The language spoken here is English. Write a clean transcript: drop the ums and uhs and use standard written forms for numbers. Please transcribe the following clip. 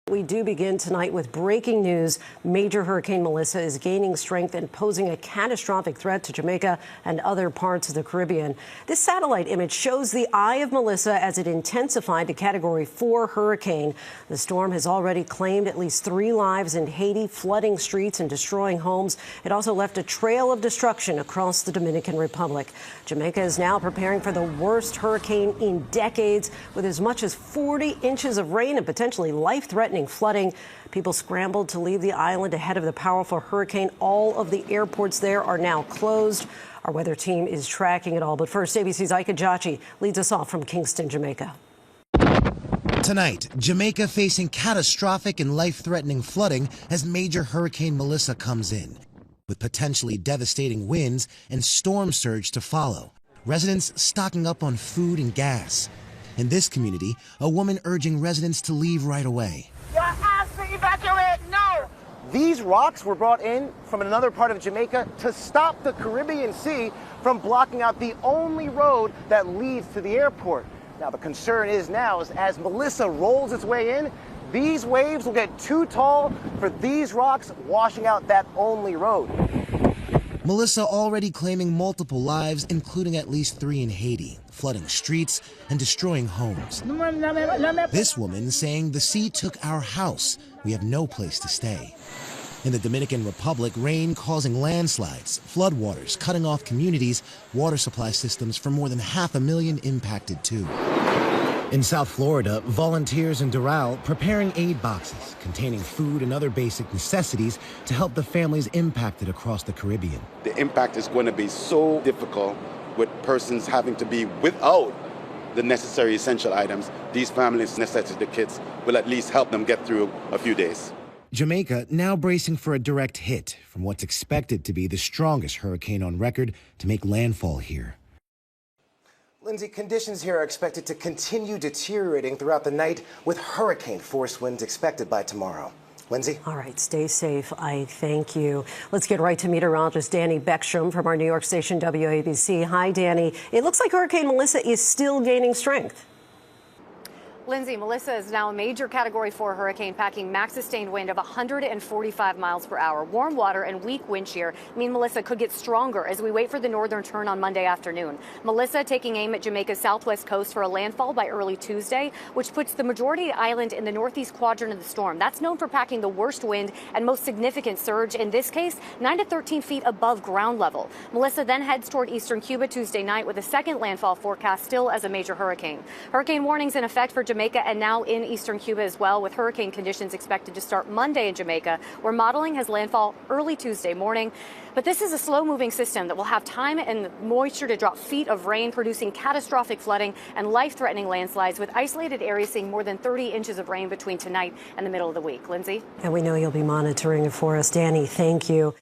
We do begin tonight with breaking news. Major Hurricane Melissa is gaining strength and posing a catastrophic threat to Jamaica and other parts of the Caribbean. This satellite image shows the eye of Melissa as it intensified to Category 4 hurricane. The storm has already claimed at least 3 lives in Haiti, flooding streets and destroying homes. It also left a trail of destruction across the Dominican Republic. Jamaica is now preparing for the worst hurricane in decades, with as much as 40 inches of rain and potentially life-threatening flooding. People scrambled to leave the island ahead of the powerful hurricane. All of the airports there are now closed. Our weather team is tracking it all. But first, ABC's Ika Jachi leads us off from Kingston, Jamaica. Tonight, Jamaica facing catastrophic and life-threatening flooding as Major Hurricane Melissa comes in, with potentially devastating winds and storm surge to follow. Residents stocking up on food and gas. In this community, a woman urging residents to leave right away. You're asked to evacuate now! These rocks were brought in from another part of Jamaica to stop the Caribbean Sea from blocking out the only road that leads to the airport. Now, the concern is now, as Melissa rolls its way in, these waves will get too tall for these rocks washing out that only road. Melissa already claiming multiple lives, including at least 3 in Haiti, flooding streets and destroying homes. This woman saying the sea took our house. We have no place to stay. In the Dominican Republic, rain causing landslides, floodwaters cutting off communities, water supply systems for more than 500,000 impacted too. In South Florida, volunteers in Doral preparing aid boxes containing food and other basic necessities to help the families impacted across the Caribbean. The impact is going to be so difficult with persons having to be without the necessary essential items. These families' necessity kits will at least help them get through a few days. Jamaica now bracing for a direct hit from what's expected to be the strongest hurricane on record to make landfall here. Lindsay, conditions here are expected to continue deteriorating throughout the night with hurricane-force winds expected by tomorrow. Lindsay? All right, stay safe. I thank you. Let's get right to meteorologist Danny Beckstrom from our New York station WABC. Hi, Danny. It looks like Hurricane Melissa is still gaining strength. Lindsay, Melissa is now a major Category 4 hurricane packing max sustained wind of 145 miles per hour. Warm water and weak wind shear mean Melissa could get stronger as we wait for the northern turn on Monday afternoon. Melissa taking aim at Jamaica's southwest coast for a landfall by early Tuesday, which puts the majority of the island in the northeast quadrant of the storm. That's known for packing the worst wind and most significant surge, in this case, 9 to 13 feet above ground level. Melissa then heads toward eastern Cuba Tuesday night with a second landfall forecast still as a major hurricane. Hurricane warnings in effect for Jamaica and now in eastern Cuba as well, with hurricane conditions expected to start Monday in Jamaica, where modeling has landfall early Tuesday morning. But this is a slow-moving system that will have time and moisture to drop feet of rain, producing catastrophic flooding and life-threatening landslides, with isolated areas seeing more than 30 inches of rain between tonight and the middle of the week. Lindsay? And we know you'll be monitoring it for us. Danny, thank you.